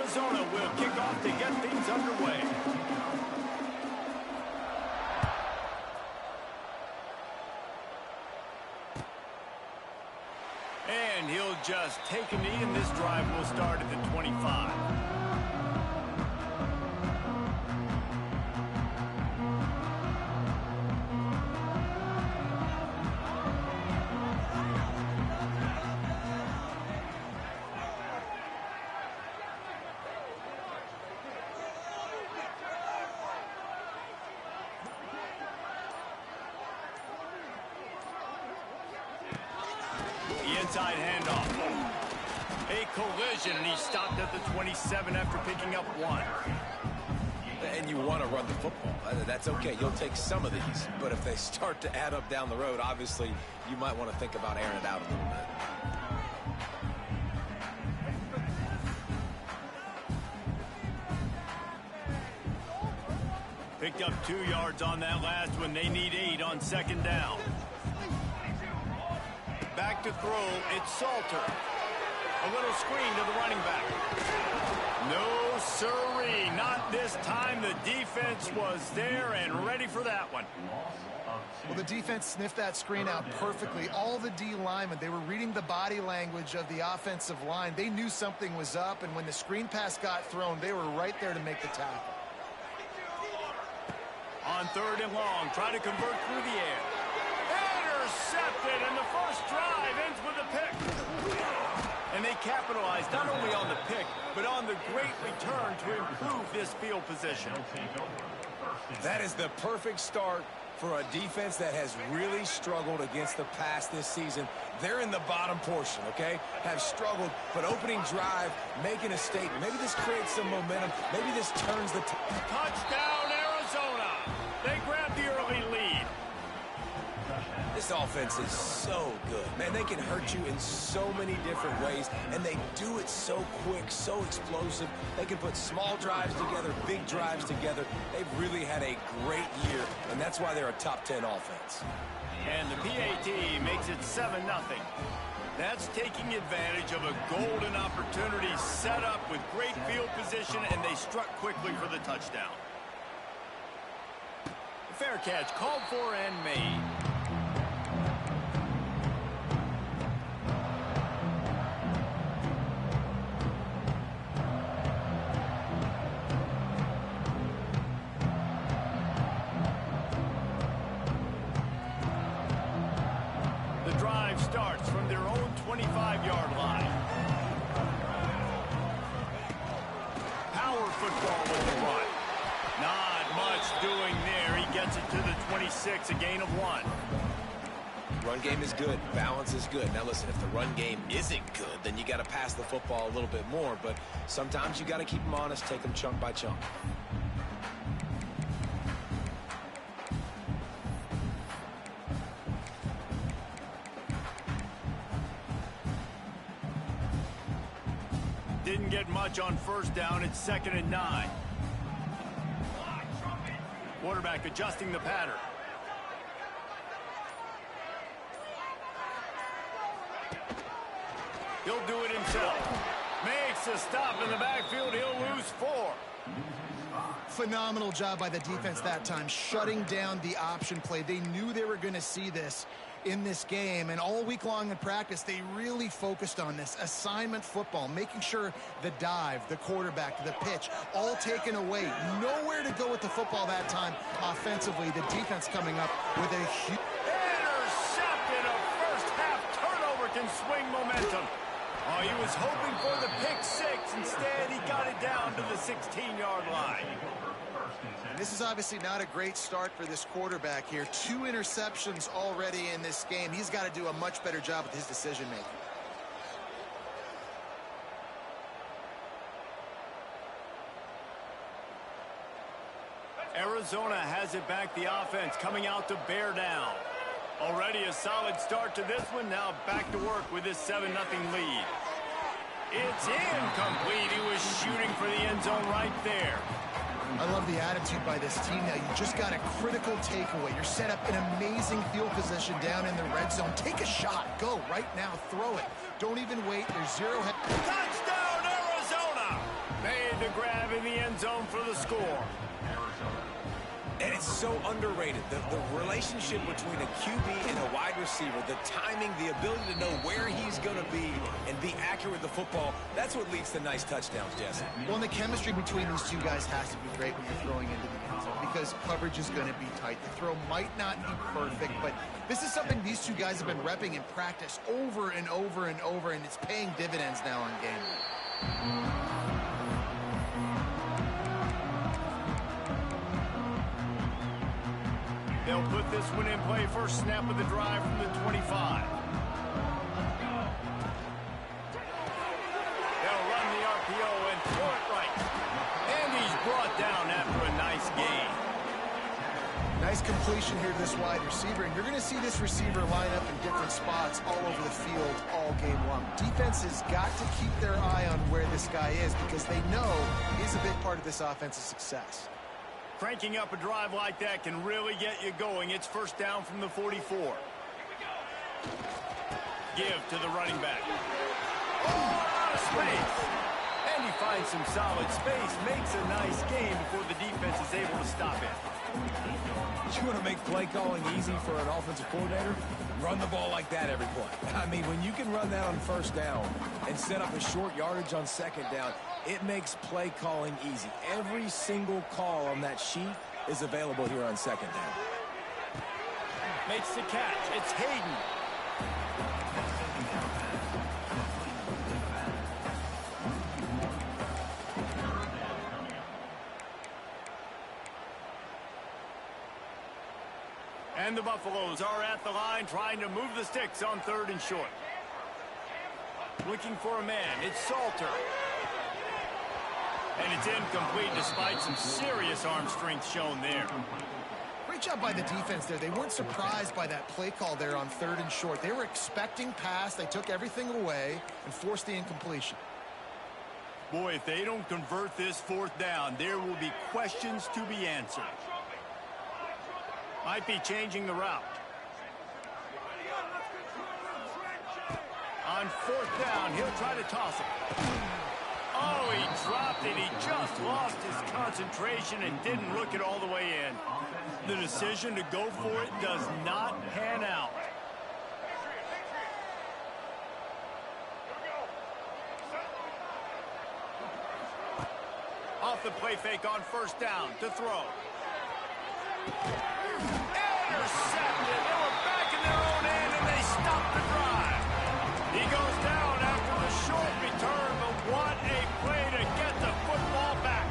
Arizona will kick off to get things underway. And he'll just take a knee, and this drive will start at the 25. The inside handoff. A collision, and he stopped at the 27 after picking up 1. And you want to run the football. That's okay. You'll take some of these. But if they start to add up down the road, obviously, you might want to think about airing it out a little bit. Picked up 2 yards on that last one. They need 8 on second down. Back to throw, it's Salter. A little screen to the running back. No siree, not this time. The defense was there and ready for that one. Well, the defense sniffed that screen out perfectly. All the D linemen, they were reading the body language of the offensive line. They knew something was up, and when the screen pass got thrown, they were right there to make the tackle. On 3rd and long, try to convert through the air. Intercepted, and the first drive ends with a pick. And they capitalized not only on the pick, but on the great return to improve this field position. That is the perfect start for a defense that has really struggled against the pass this season. They're in the bottom portion, okay? Have struggled, but opening drive, making a statement. Maybe this creates some momentum. Maybe this turns the touchdown, Arizona. They grab the early lead. This offense is so good. Man, they can hurt you in so many different ways, and they do it so quick, so explosive. They can put small drives together, big drives together. They've really had a great year, and that's why they're a top 10 offense. And the PAT makes it 7-0. That's taking advantage of a golden opportunity set up with great field position, and they struck quickly for the touchdown. Fair catch called for and made. The drive starts from their own 25-yard line. Power football with the run. Not much doing there. He gets it to the 26, a gain of 1. Run game is good. Balance is good. Now listen, if the run game isn't good, then you got to pass the football a little bit more. But sometimes you got to keep them honest, take them chunk by chunk. Didn't get much on first down. It's 2nd and 9. Quarterback adjusting the pattern. He'll do it himself. Makes a stop in the backfield. He'll lose 4. Phenomenal job by the defense that time, shutting down the option play. They knew they were going to see this in this game, and all week long in practice, they really focused on this assignment football, making sure the dive, the quarterback, the pitch, all taken away. Nowhere to go with the football that time offensively. The defense coming up with a huge... Intercepted. A first-half turnover can swing momentum. Oh, he was hoping for the pick 6. Instead, he got it down to the 16-yard line. This is obviously not a great start for this quarterback here. 2 interceptions already in this game. He's got to do a much better job with his decision-making. Arizona has it back. The offense coming out to bear down. Already a solid start to this one. Now back to work with this 7-0 lead. It's incomplete. He was shooting for the end zone right there. I love the attitude by this team now. You just got a critical takeaway. You're set up in amazing field position down in the red zone. Take a shot. Go right now. Throw it. Don't even wait. There's 0 head. Touchdown, Arizona! They the grab in the end zone for the score. And it's so underrated. The relationship between a QB and a wide receiver, the timing, the ability to know where he's going to be and be accurate with the football, that's what leads to nice touchdowns, Jesse. Well, and the chemistry between these two guys has to be great when you're throwing into the end zone because coverage is going to be tight. The throw might not be perfect, but this is something these two guys have been repping in practice over and over and over, and it's paying dividends now on game day. They'll put this one in play first snap of the drive from the 25. They'll run the RPO and throw it right. And he's brought down after a nice gain. Nice completion here to this wide receiver, and you're going to see this receiver line up in different spots all over the field all game long. Defense has got to keep their eye on where this guy is because they know he's a big part of this offense's success. Cranking up a drive like that can really get you going. It's first down from the 44. Give to the running back. Oh, space. And he finds some solid space. Makes a nice gain before the defense is able to stop it. You want to make play calling easy for an offensive coordinator? Run the ball like that every play. I mean, when you can run that on first down and set up a short yardage on second down, it makes play calling easy. Every single call on that sheet is available here on second down. Makes the catch. It's Hayden. And the Buffaloes are at the line trying to move the sticks on 3rd and short. Looking for a man. It's Salter. And it's incomplete despite some serious arm strength shown there. Great job by the defense there. They weren't surprised by that play call there on 3rd and short. They were expecting pass. They took everything away and forced the incompletion. Boy, if they don't convert this 4th down, there will be questions to be answered. Might be changing the route. On 4th down, he'll try to toss it. Oh, he dropped it. He just lost his concentration and didn't look it all the way in. The decision to go for it does not pan out. Off the play fake on 1st down to throw. Intercepted. They were back in their own end and they stopped the drive. He goes down after the short return, but what a play to get the football back.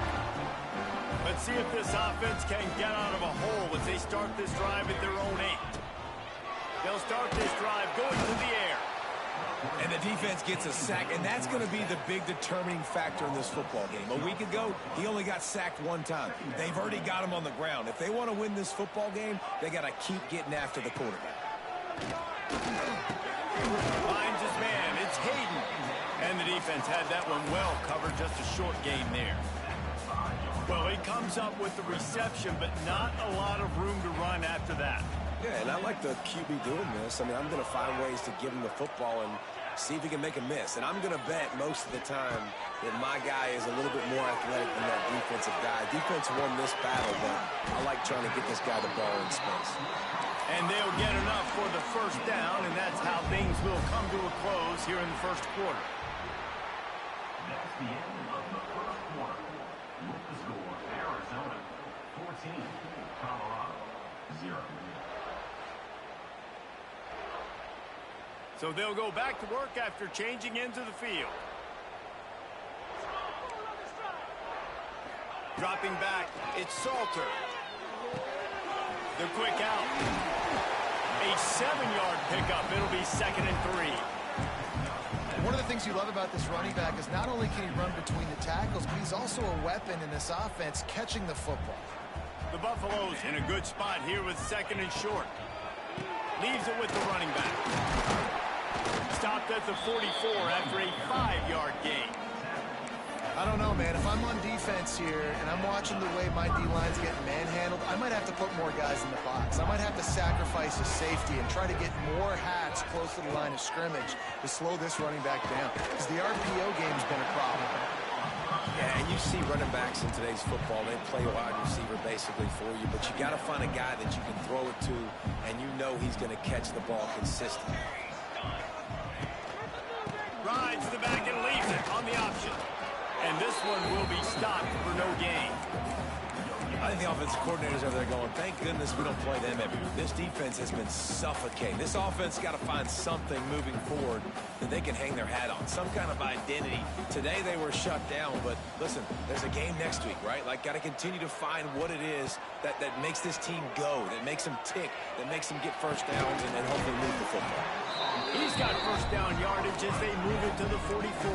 Let's see if this offense can get out of a hole as they start this drive at their own 8. They'll start this drive going to the air. And the defense gets a sack, and that's going to be the big determining factor in this football game. A week ago, he only got sacked 1 time. They've already got him on the ground. If they want to win this football game, they got to keep getting after the quarterback. Finds his man. It's Hayden. And the defense had that one well covered. Just a short gain there. Well, he comes up with the reception, but not a lot of room to run after that. Yeah, and I like the QB doing this. I mean, I'm going to find ways to give him the football and see if he can make a miss. And I'm going to bet most of the time that my guy is a little bit more athletic than that defensive guy. Defense won this battle, but I like trying to get this guy the ball in space. And they'll get enough for the 1st down, and that's how things will come to a close here in the 1st quarter. That's the end of the 1st quarter. With the score, Arizona 14, Colorado 0. So they'll go back to work after changing into the field. Dropping back, it's Salter. The quick out. A 7-yard pickup. It'll be 2nd and 3. One of the things you love about this running back is not only can he run between the tackles, but he's also a weapon in this offense catching the football. The Buffaloes in a good spot here with 2nd and short. Leaves it with the running back. Stopped at the 44 after a 5-yard gain. I don't know, man. If I'm on defense here and I'm watching the way my D-line's getting manhandled, I might have to put more guys in the box. I might have to sacrifice his safety and try to get more hats close to the line of scrimmage to slow this running back down because the RPO game's been a problem. Yeah, and you see running backs in today's football, they play wide receiver basically for you, but you got to find a guy that you can throw it to, and you know he's going to catch the ball consistently. Rides to the back and leaves it on the option. And this one will be stopped for no gain. I think the offensive coordinators over there going, thank goodness we don't play them every week. This defense has been suffocating. This offense got to find something moving forward that they can hang their hat on, some kind of identity. Today they were shut down, but listen, there's a game next week, right? Like, got to continue to find what it is that makes this team go, that makes them tick, that makes them get first downs and hopefully move the football. He's got first down yardage as they move it to the 44.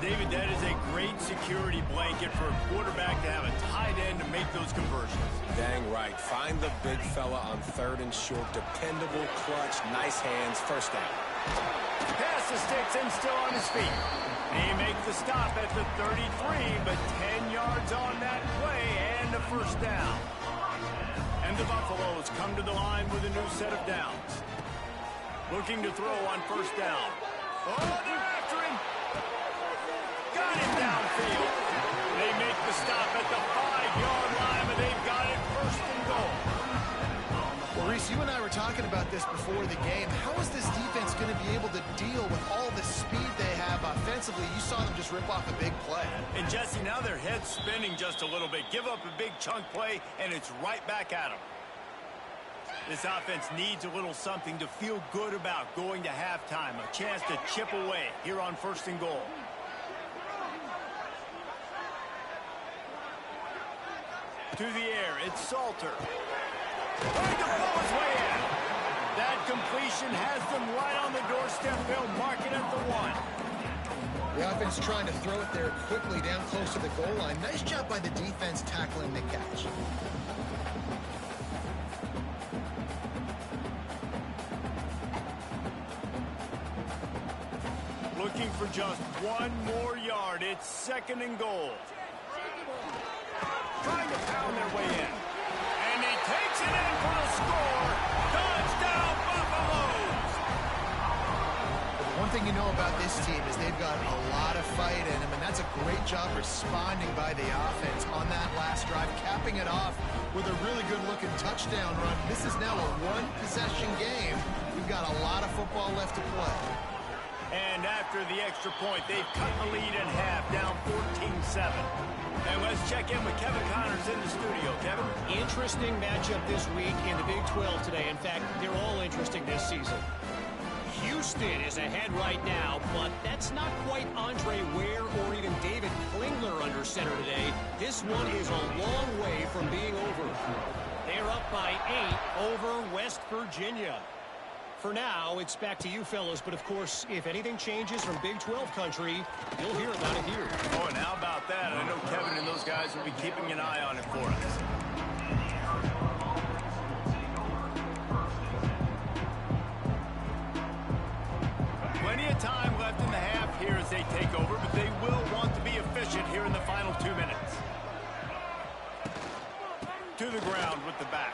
David, that is a great security blanket for a quarterback to have a tight end to make those conversions. Dang right. Find the big fella on 3rd and short. Dependable, clutch, nice hands, first down. Pass the sticks and still on his feet. He makes the stop at the 33, but 10 yards on that play and a first down. And the Buffaloes come to the line with a new set of downs. Looking to throw on first down. Oh, they're after him. Got him downfield. They make the stop at the 5-yard line, but they've got it first and goal. Well, Reese, you and I were talking about this before the game. How is this defense going to be able to deal with all the speed they have offensively? You saw them just rip off a big play. And, Jesse, now their head's spinning just a little bit. Give up a big chunk play, and it's right back at them. This offense needs a little something to feel good about going to halftime. A chance to chip away here on first and goal. To the air, it's Salter. Trying to pull his way in. That completion has them right on the doorstep. They'll mark it at the 1. The offense trying to throw it there quickly down close to the goal line. Nice job by the defense tackling the catch. Looking for just 1 more yard. It's 2nd and goal. Trying to pound their way in. And he takes it in for the score. Touchdown, Buffaloes! One thing you know about this team is they've got a lot of fight in them, and that's a great job responding by the offense on that last drive, capping it off with a really good-looking touchdown run. This is now a 1-possession game. We've got a lot of football left to play. And after the extra point, they've cut the lead in half, down 14-7. And let's check in with Kevin Connors in the studio. Kevin? Interesting matchup this week in the Big 12 today. In fact, they're all interesting this season. Houston is ahead right now, but that's not quite Andre Ware or even David Klingler under center today. This one is a long way from being over. They're up by 8 over West Virginia. For now, it's back to you fellas, but of course, if anything changes from Big 12 country, you'll hear about it here. Oh, and how about that? I know Kevin and those guys will be keeping an eye on it for us. Plenty of time left in the half here as they take over, but they will want to be efficient here in the final 2 minutes. To the ground with the back.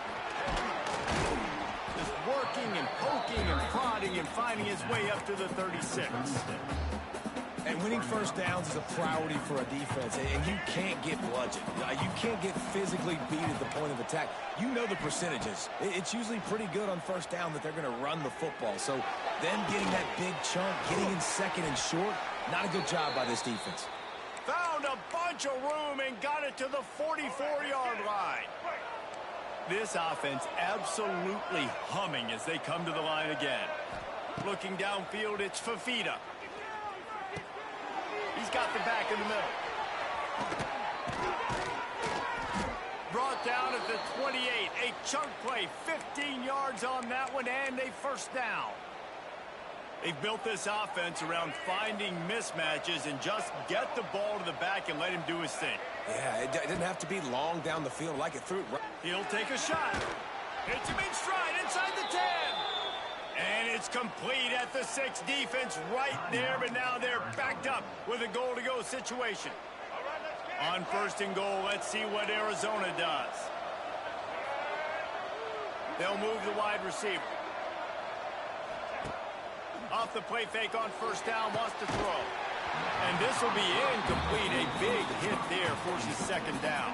Just working and poking and prodding and finding his way up to the 36. And winning first downs is a priority for a defense, and you can't get bludgeoned. You can't get physically beat at the point of attack. You know the percentages. It's usually pretty good on first down that they're going to run the football. So them getting that big chunk, getting in 2nd and short, not a good job by this defense. Found a bunch of room and got it to the 44-yard line. This offense absolutely humming as they come to the line again. Looking downfield, it's Fafita. He's got the back in the middle. Brought down at the 28. A chunk play, 15 yards on that one, and a first down. They've built this offense around finding mismatches and just get the ball to the back and let him do his thing. Yeah, it didn't have to be long down the field like it threw it right. He'll take a shot. Hits him in stride inside the 10. And it's complete at the 6. Defense right there, but now they're backed up with a goal-to-go situation. On first and goal, let's see what Arizona does. They'll move the wide receiver. Off the play fake on first down, wants to throw. And this This will be incomplete. A big hit there forces second down.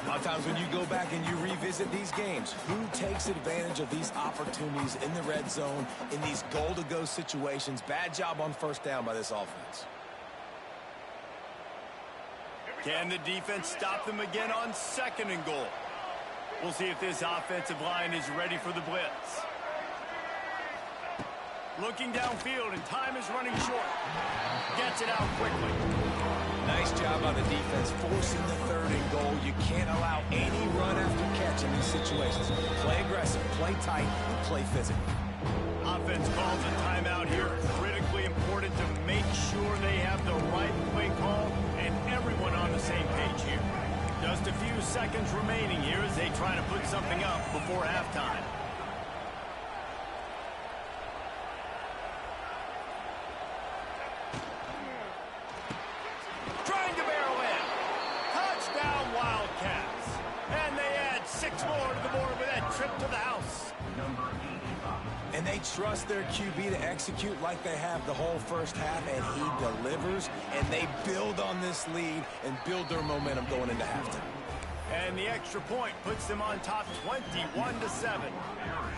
A lot of times when you go back and you revisit these games, who takes advantage of these opportunities in the red zone, in these goal-to-go situations? Bad job on first down by this offense. Can the defense stop them again on second and goal? We'll see if this offensive line is ready for the blitz. Looking downfield, and time is running short. Gets it out quickly. Nice job by the defense forcing the third and goal. You can't allow any run after catch in these situations. Play aggressive, play tight, and play physical. Offense calls a timeout here. Critically important to make sure they have the right play call and everyone on the same page here. Just a few seconds remaining here as they try to put something up before halftime. Trying to barrel in. Touchdown Wildcats. And they add 6 more to the board with that trip to the house. And they trust their QB to execute like they have the whole first half, and he delivers, and they build on this lead and build their momentum going into halftime. And the extra point puts them on top 21-7.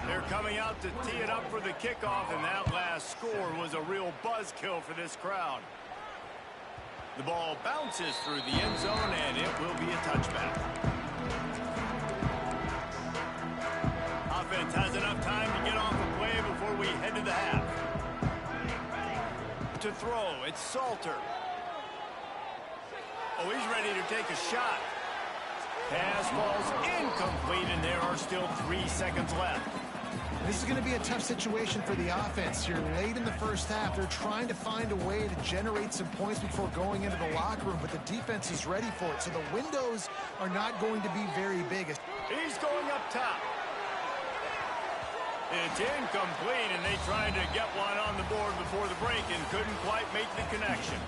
They're coming out to tee it up for the kickoff, and that last score was a real buzzkill for this crowd. The ball bounces through the end zone, and it will be a touchback. Offense has enough time to get off the play before we head to the half. To throw, it's Salter. Oh, he's ready to take a shot. Pass falls incomplete, and there are still 3 seconds left. This is going to be a tough situation for the offense. You're late in the first half. They're trying to find a way to generate some points before going into the locker room, but the defense is ready for it. So the windows are not going to be very big. He's going up top. It's incomplete, and they tried to get one on the board before the break and couldn't quite make the connection.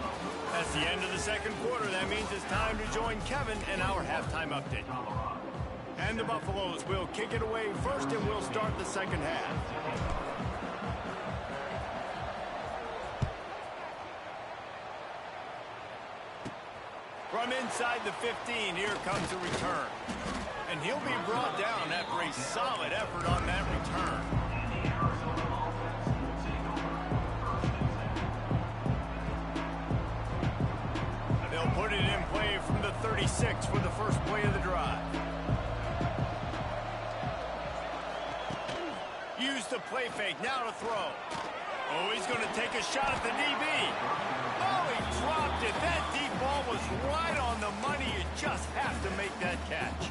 That's the end of the second quarter. That means it's time to join Kevin in our halftime update. And the Buffaloes will kick it away first, and we'll start the second half. From inside the 15, here comes a return. And he'll be brought down after a solid effort on that return. They'll put it in play from the 36 for the first play of the drive. Use the play fake, now to throw. Oh, he's going to take a shot at the DB. Oh, he dropped it. That deep ball was right on the money. You just have to make that catch.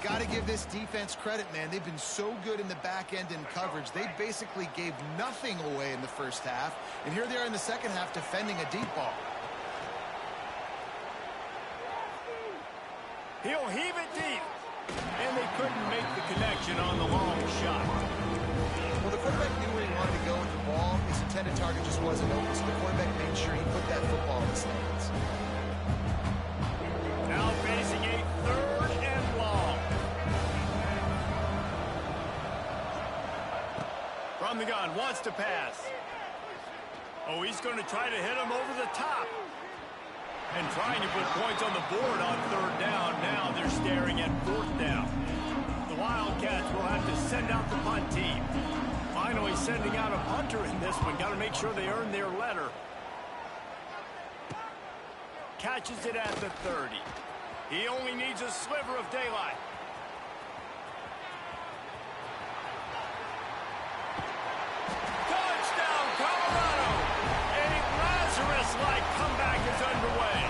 Got to give this defense credit, man. They've been so good in the back end in coverage. They basically gave nothing away in the first half. And here they are in the second half defending a deep ball. He'll heave it deep. And they couldn't make the connection on the long shot. Well, the quarterback knew where he wanted to go with the ball. His intended target just wasn't open, so the quarterback made sure he put that football in the stands. Now facing a third and long. From the gun, wants to pass. Oh, he's going to try to hit him over the top. And trying to put points on the board on third down. Now they're staring at fourth down. The Wildcats will have to send out the punt team. Finally sending out a punter in this one. Got to make sure they earn their letter. Catches it at the 30. He only needs a sliver of daylight. Touchdown, Colorado! A Lazarus-like comeback is underway.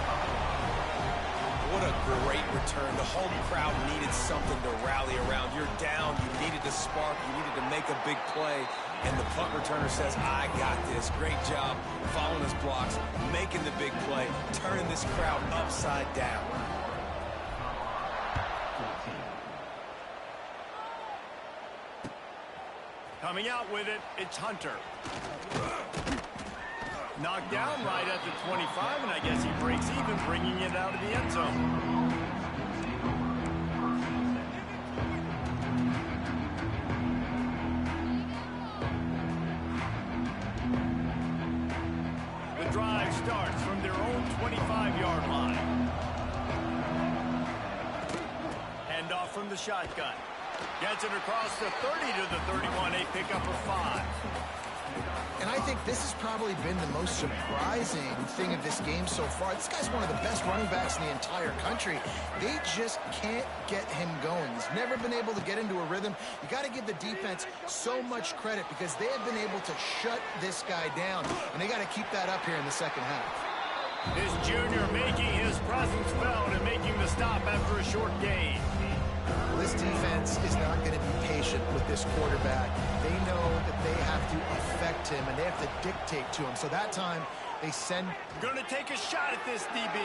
What a great return. The home crowd needed something to rally around. You're down. You needed to spark. You needed to make a big play. And the punt returner says, I got this. Great job following his blocks, making the big play, turning this crowd upside down. Coming out with it, it's Hunter. Knocked down right at the 25, and I guess he breaks even, bringing it out of the end zone. The drive drive starts from their own 25-yard line. Hand off from the shotgun. Gets it across the 30 to the 31. A pickup of 5. And I think this has probably been the most surprising thing of this game so far. This guy's one of the best running backs in the entire country. They just can't get him going. He's never been able to get into a rhythm. You got to give the defense so much credit because they have been able to shut this guy down. And they got to keep that up here in the second half. This junior making his presence felt and making the stop after a short gain. This defense is not going to be patient with this quarterback. They know that they have to affect him, and they have to dictate to him. So that time, they send... Going to take a shot at this DB.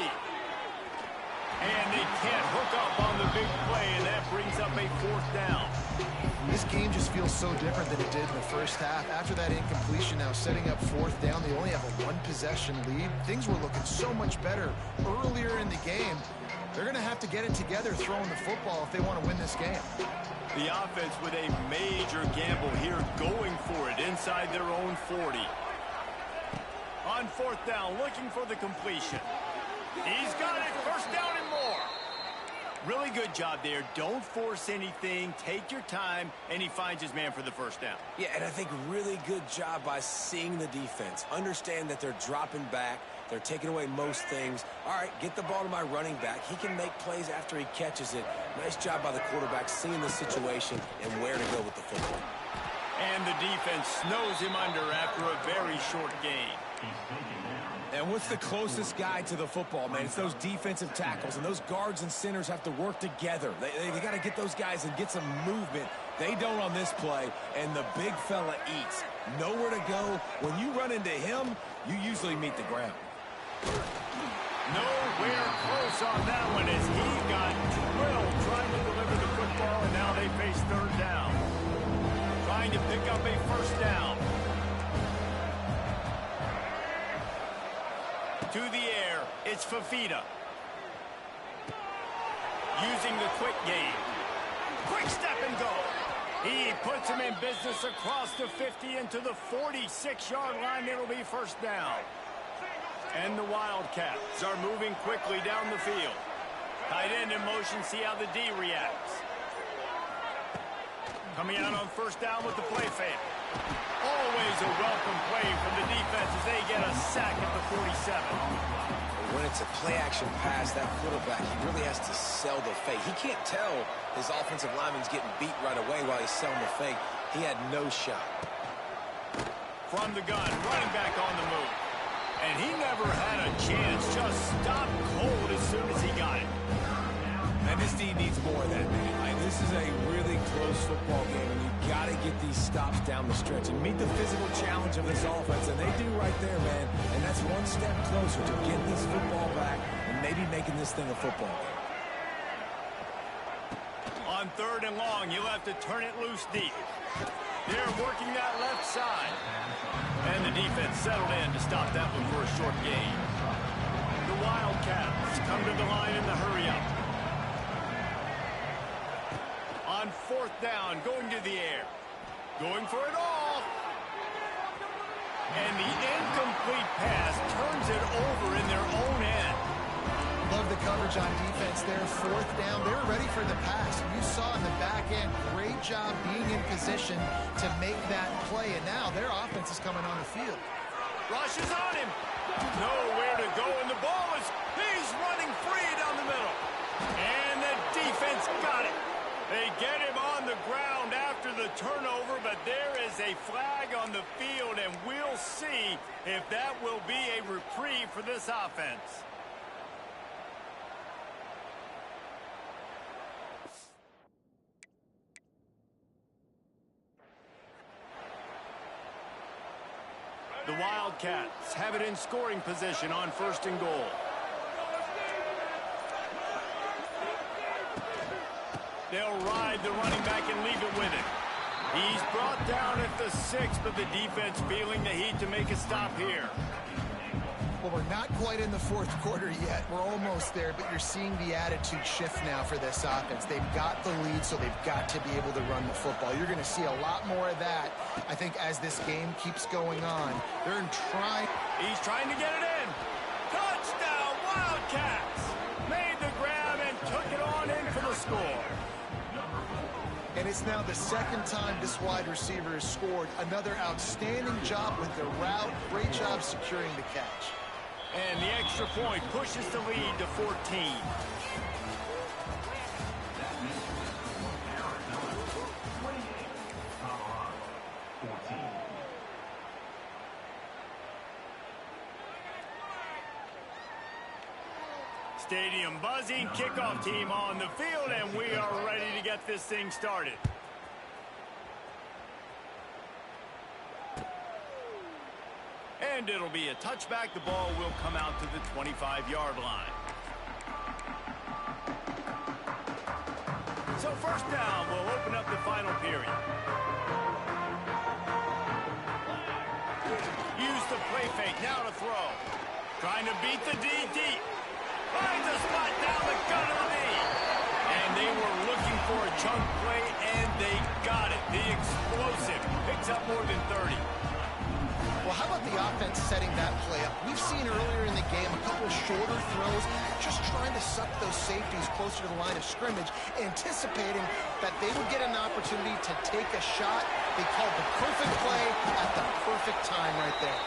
And they can't hook up on the big play, and that brings up a 4th down. This game just feels so different than it did in the first half. After that incompletion, now setting up 4th down, they only have a 1-possession lead. Things were looking so much better earlier in the game. They're going to have to get it together throwing the football if they want to win this game. The offense with a major gamble here, going for it inside their own 40. On 4th down, looking for the completion. He's got it, 1st down and more. Really good job there. Don't force anything. Take your time, and he finds his man for the 1st down. Yeah, and I think really good job by seeing the defense. Understand that they're dropping back. They're taking away most things. All right, get the ball to my running back. He can make plays after he catches it. Nice job by the quarterback seeing the situation and where to go with the football. And the defense snows him under after a very short gain. And what's the closest guy to the football, man? It's those defensive tackles, and those guards and centers have to work together. They got to get those guys and get some movement. They don't on this play, and the big fella eats. Nowhere to go. When you run into him, you usually meet the ground. Nowhere close on that one as he got drilled trying to deliver the football, and now they face 3rd down. Trying to pick up a 1st down. To the air, it's Fafita. Using the quick game. Quick step and go. He puts him in business across the 50 into the 46-yard line. It'll be 1st down. And the Wildcats are moving quickly down the field. Tight end in motion, see how the D reacts. Coming out on 1st down with the play fake. Always a welcome play from the defense as they get a sack at the 47. When it's a play-action pass, that quarterback, he really has to sell the fake. He can't tell his offensive lineman's getting beat right away while he's selling the fake. He had no shot. From the gun, running back on the move. And he never had a chance, just stopped cold as soon as he got it. And this team needs more of that, man. This is a really close football game, and you've got to get these stops down the stretch and meet the physical challenge of this offense, and they do right there, man. And that's one step closer to getting this football back and maybe making this thing a football game. On 3rd and long, you'll have to turn it loose deep. They're working that left side. And the defense settled in to stop that one for a short gain. The Wildcats come to the line in the hurry-up. On 4th down, going to the air. Going for it all. And the incomplete pass turns it over in their own end. Love the coverage on defense there. 4th down. They were ready for the pass. You saw in the back end, great job being in position to make that play. And now their offense is coming on the field. Rush is on him. Nowhere to go, and the ball is, he's running free down the middle. And the defense got it. They get him on the ground after the turnover, but there is a flag on the field, and we'll see if that will be a reprieve for this offense. The Wildcats have it in scoring position on 1st and goal. They'll ride the running back and leave it with him. He's brought down at the 6, but the defense feeling the heat to make a stop here. Well, we're not quite in the 4th quarter yet. We're almost there, but you're seeing the attitude shift now for this offense. They've got the lead, so they've got to be able to run the football. You're going to see a lot more of that, I think, as this game keeps going on. He's trying to get it in. score. And it's now the second time this wide receiver has scored. Another outstanding job with the route. Great job securing the catch. And the extra point pushes the lead to 14. Stadium buzzing, kickoff team on the field, and we are ready to get this thing started. And it'll be a touchback. The ball will come out to the 25-yard line. So first down, we'll open up the final period. Use the play fake, now to throw. Trying to beat the D deep. Finds a spot down the gut of the knee. And they were looking for a chunk play, and they got it. The explosive picks up more than 30. Well, how about the offense setting that play up? We've seen earlier in the game a couple shorter throws, just trying to suck those safeties closer to the line of scrimmage, anticipating that they would get an opportunity to take a shot. They called the perfect play at the perfect time right there.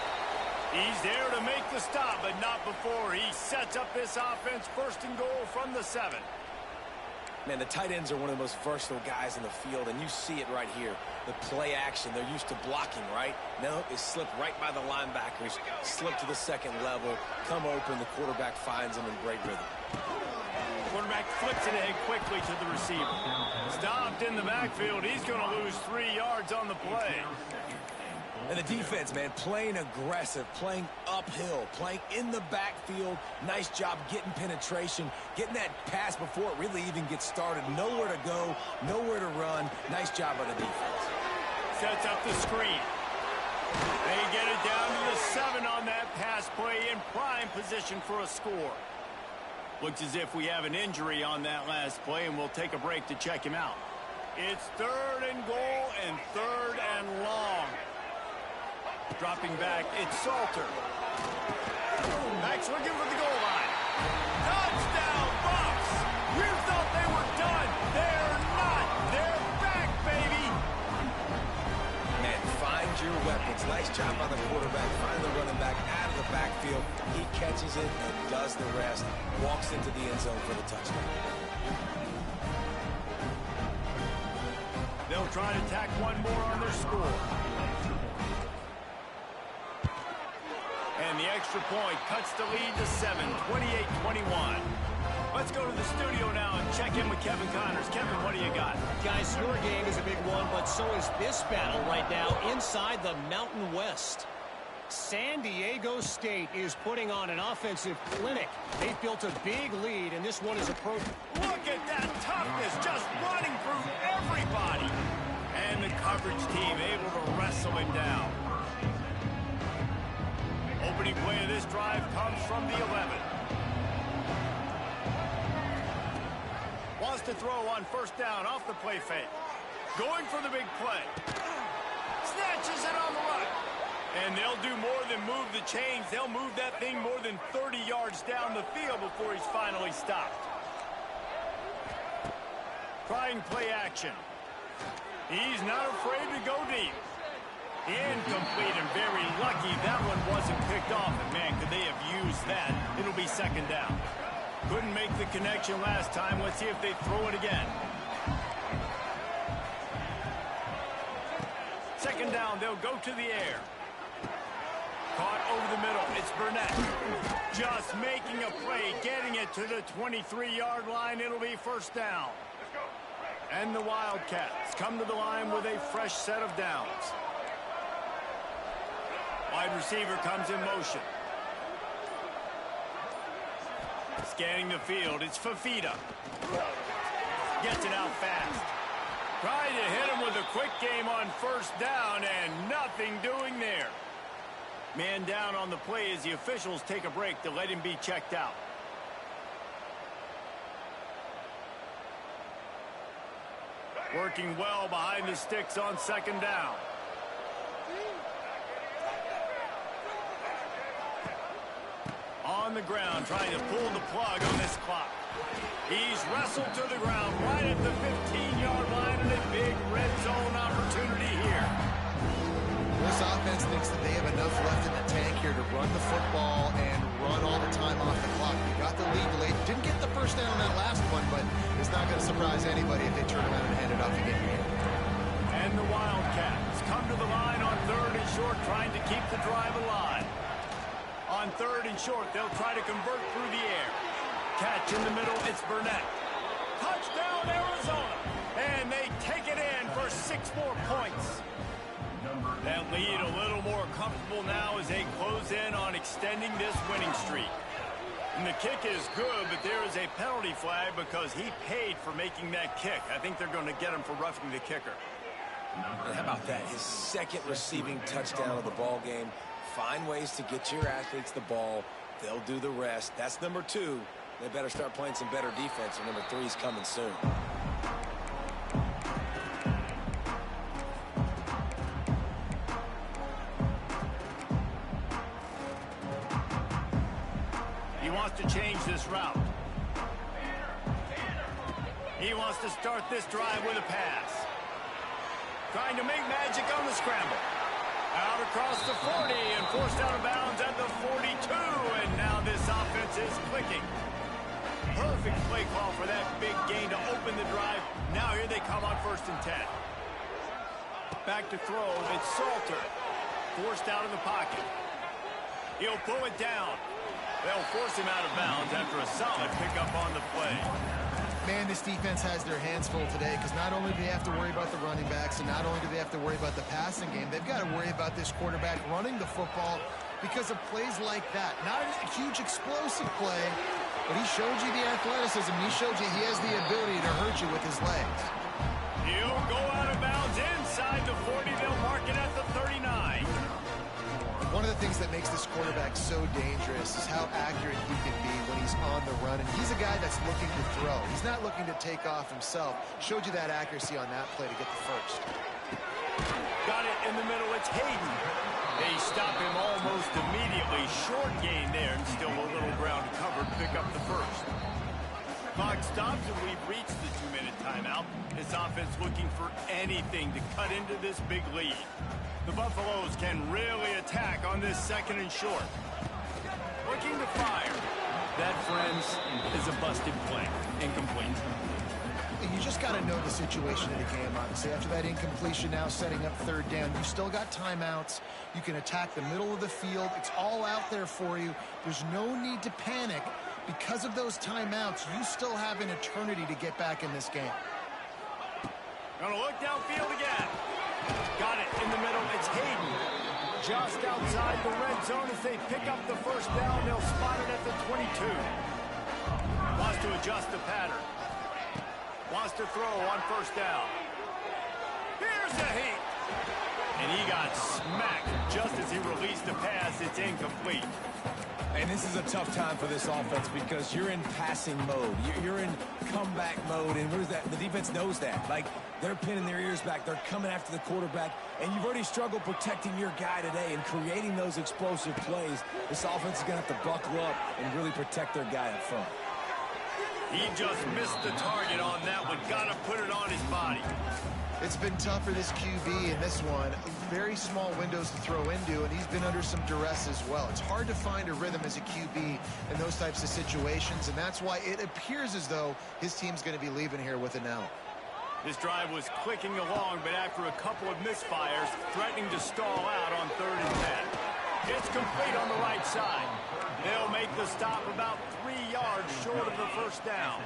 He's there to make the stop, but not before he sets up this offense. First and goal from the 7. Man, the tight ends are one of the most versatile guys in the field, and you see it right here. The play action, they're used to blocking, right? No, they slip right by the linebackers, slip to the second level, come open, the quarterback finds them in great rhythm. Quarterback flips it ahead quickly to the receiver. Stopped in the backfield. He's going to lose 3 yards on the play. And the defense, man, playing aggressive, playing uphill, playing in the backfield. Nice job getting penetration, getting that pass before it really even gets started. Nowhere to go, nowhere to run. Nice job by the defense. Sets up the screen. They get it down to the 7 on that pass play, in prime position for a score. Looks as if we have an injury on that last play, and we'll take a break to check him out. It's 3rd and goal and 3rd and long. Dropping back, it's Salter. Max looking for the goal line. Touchdown, Bucks! You thought they were done. They're not. They're back, baby. Man, find your weapons. Nice job by the quarterback. Find the running back out of the backfield. He catches it and does the rest. Walks into the end zone for the touchdown. They'll try to tack one more on their score. And the extra point cuts the lead to 7, 28-21. Let's go to the studio now and check in with Kevin Connors. Kevin, what do you got? Guys, your game is a big one, but so is this battle right now inside the Mountain West. San Diego State is putting on an offensive clinic. They've built a big lead, and this one is approaching. Look at that toughness, just running through everybody. And the coverage team able to wrestle him down. Opening play of this drive comes from the 11. Wants to throw on first down off the play fake. Going for the big play. Snatches it on the run. And they'll do more than move the chains. They'll move that thing more than 30 yards down the field before he's finally stopped. Trying play action. He's not afraid to go deep. Incomplete, and very lucky that one wasn't picked off. And man, could they have used that? It'll be second down. Couldn't make the connection last time. Let's see if they throw it again. Second down, they'll go to the air. Caught over the middle. It's Burnett. Just making a play, getting it to the 23-yard line. It'll be first down. And the Wildcats come to the line with a fresh set of downs. Wide receiver comes in motion. Scanning the field, it's Fafita. Gets it out fast. Trying to hit him with a quick game on first down, and nothing doing there. Man down on the play as the officials take a break to let him be checked out. Working well behind the sticks on second down. On on the ground trying to pull the plug on this clock. He's wrestled to the ground right at the 15-yard line and a big red zone opportunity here. This offense thinks that they have enough left in the tank here to run the football and run all the time off the clock. They got the lead late. Didn't get the first down on that last one, but it's not going to surprise anybody if they turn around and hand it off again here. And the Wildcats come to the line on 3rd and short, trying to keep the drive alive. On 3rd and short, they'll try to convert through the air. Catch in the middle, it's Burnett. Touchdown, Arizona! And they take it in for 6 more points. That lead a little more comfortable now as they close in on extending this winning streak. And the kick is good, but there is a penalty flag because he paid for making that kick. I think they're going to get him for roughing the kicker. How about that? His 2nd receiving touchdown of the ball game. Find ways to get your athletes the ball. They'll do the rest. That's number 2. They better start playing some better defense, and number 3 is coming soon. He wants to change this route. He wants to start this drive with a pass. Trying to make magic on the scramble. Out across the 40 and forced out of bounds at the 42. And now this offense is clicking. Perfect play call for that big gain to open the drive. Now here they come on 1st and 10. Back to throw. It's Salter. Forced out of the pocket. He'll pull it down. They'll force him out of bounds after a solid pickup on the play. Man, this defense has their hands full today because not only do they have to worry about the running backs and not only do they have to worry about the passing game, they've got to worry about this quarterback running the football because of plays like that. Not a huge explosive play, but he showed you the athleticism. He showed you he has the ability to hurt you with his legs. He'll go out of bounds inside the 40. They'll mark it at the 39. One of the things that makes this quarterback so dangerous is how accurate he can be when he's on the run. And he's a guy that's looking to throw. He's not looking to take off himself. Showed you that accuracy on that play to get the first. Got it in the middle. It's Hayden. They stop him almost immediately. Short gain there and still a little ground covered. Pick up the first. Clock stops and we've reached the 2-minute timeout. This offense looking for anything to cut into this big lead. The Buffaloes can really attack on this 2nd and short. Looking to fire. That, friends, is a busted play. Incomplete. You just got to know the situation of the game, obviously. After that incompletion, now setting up 3rd down. You still got timeouts. You can attack the middle of the field. It's all out there for you. There's no need to panic. Because of those timeouts, you still have an eternity to get back in this game. Gonna look downfield again. Got it in the middle. It's Hayden. Just outside the red zone as they pick up the first down. They'll spot it at the 22. Wants to adjust the pattern. Wants to throw on 1st down. Here's the heat. And he got smacked just as he released the pass. It's incomplete. And this is a tough time for this offense because you're in passing mode. You're in comeback mode, and what is that? The defense knows that. Like, they're pinning their ears back. They're coming after the quarterback, and you've already struggled protecting your guy today and creating those explosive plays. This offense is going to have to buckle up and really protect their guy up front. He just missed the target on that one. Got to put it on his body. It's been tough for this QB in this one. Very small windows to throw into, and he's been under some duress as well. It's hard to find a rhythm as a QB in those types of situations, and that's why it appears as though his team's going to be leaving here with an L. This drive was clicking along, but after a couple of misfires, threatening to stall out on 3rd and 10. It's complete on the right side. They'll make the stop about 3 yards short of the first down.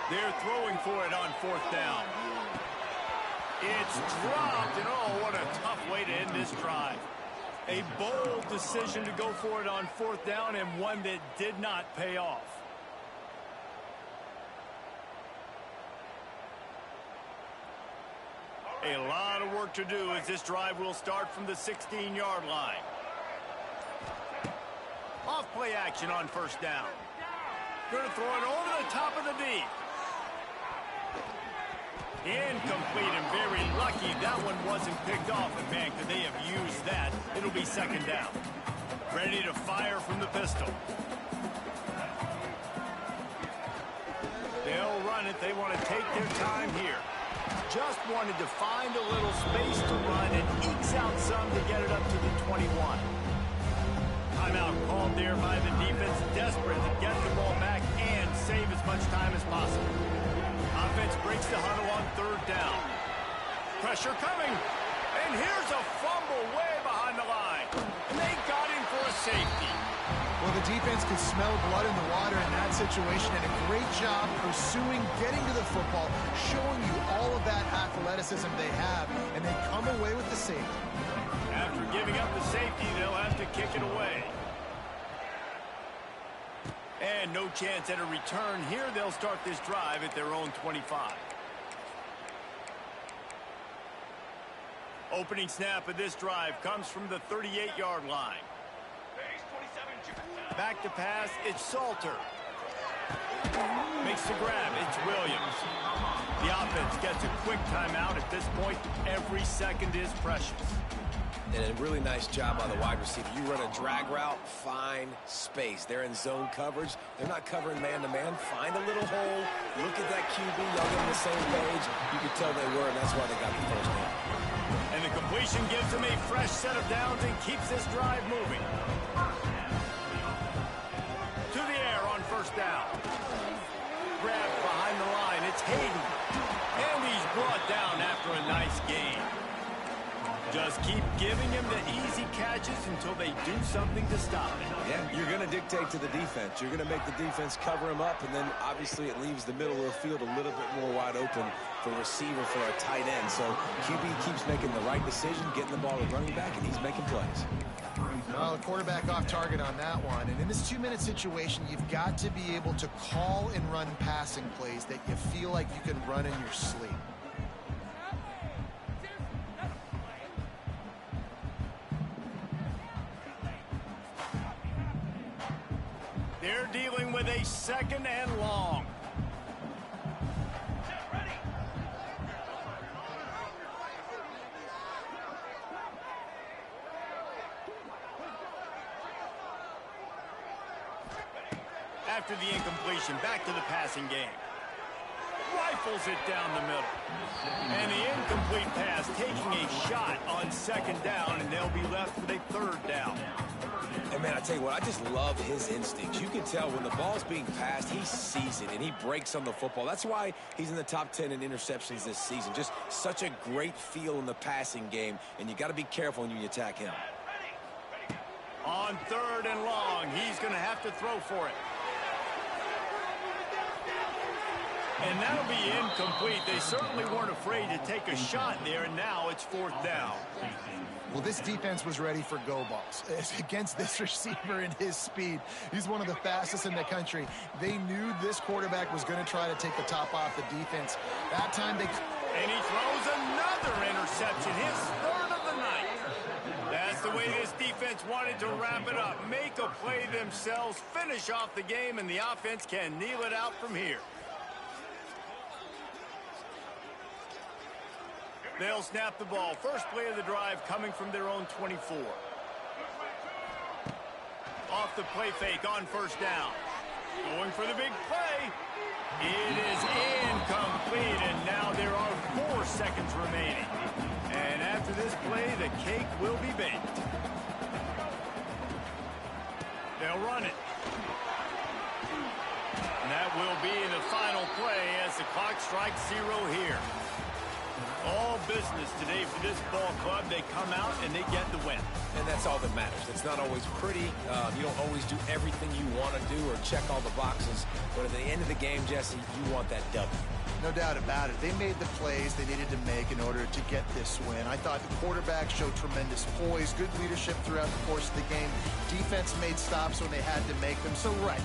They're throwing for it on 4th down. It's dropped, and oh, what a tough way to end this drive. A bold decision to go for it on 4th down, and one that did not pay off. A lot of work to do as this drive will start from the 16-yard line. Off play action on 1st down. Going to throw it over the top of the deep. Incomplete, and very lucky that one wasn't picked off. And man, could they have used that? It'll be second down. Ready to fire from the pistol. They'll run it. They want to take their time here. Just wanted to find a little space to run and ekes out some to get it up to the 21. Timeout called there by the defense, desperate to get the ball back and save as much time as possible. Offense breaks the huddle on third down. Pressure coming. And here's a fumble way behind the line. And they got him for a safety. Well, the defense could smell blood in the water in that situation, and a great job pursuing, getting to the football, showing you all of that athleticism they have, and they come away with the safety. After giving up the safety, they'll have to kick it away. And no chance at a return here. They'll start this drive at their own 25. Opening snap of this drive comes from the 38-yard line. Back to pass, it's Salter. Makes the grab, it's Williams. The offense gets a quick timeout. At this point, every second is precious. And a really nice job by the wide receiver. You run a drag route, find space. They're in zone coverage. They're not covering man-to-man. Find a little hole. Look at that QB. Y'all get on the same page. You could tell they were, and that's why they got the first down. And the completion gives them a fresh set of downs and keeps this drive moving. To the air on first down. Grab behind the line. It's Hayden. And he's brought down after a nice gain. Just keep giving him the easy catches until they do something to stop it. Yeah, you're going to dictate to the defense. You're going to make the defense cover him up, and then obviously it leaves the middle of the field a little bit more wide open for receiver for a tight end. So QB keeps making the right decision, getting the ball to running back, and he's making plays. Well, the quarterback off target on that one. And in this 2-minute situation, you've got to be able to call and run passing plays that you feel like you can run in your sleep. They're dealing with a second and long. After the incompletion, back to the passing game. Rifles it down the middle. And the incomplete pass taking a shot on second down, and they'll be left with a third down. And man, I tell you what, I just love his instincts. You can tell when the ball's being passed, he sees it, and he breaks on the football. That's why he's in the top 10 in interceptions this season. Just such a great feel in the passing game, and you got to be careful when you attack him. On third and long, he's going to have to throw for it. And that'll be incomplete. They certainly weren't afraid to take a shot there, and now it's fourth down. Well, this defense was ready for go balls against this receiver and his speed. He's one of the fastest in the country. They knew this quarterback was going to try to take the top off the defense. That time they... And he throws another interception, his third of the night. That's the way this defense wanted to wrap it up. Make a play themselves, finish off the game, and the offense can kneel it out from here. They'll snap the ball. First play of the drive coming from their own 24. Off the play fake on first down. Going for the big play. It is incomplete, and now there are 4 seconds remaining. And after this play, the cake will be baked. They'll run it. And that will be the final play as the clock strikes 0 here. All business today for this ball club. They come out and they get the win. And that's all that matters. It's not always pretty. You don't always do everything you want to do or check all the boxes. But at the end of the game, Jesse, you want that W. No doubt about it. They made the plays they needed to make in order to get this win. I thought the quarterback showed tremendous poise, good leadership throughout the course of the game. Defense made stops when they had to make them. So, right,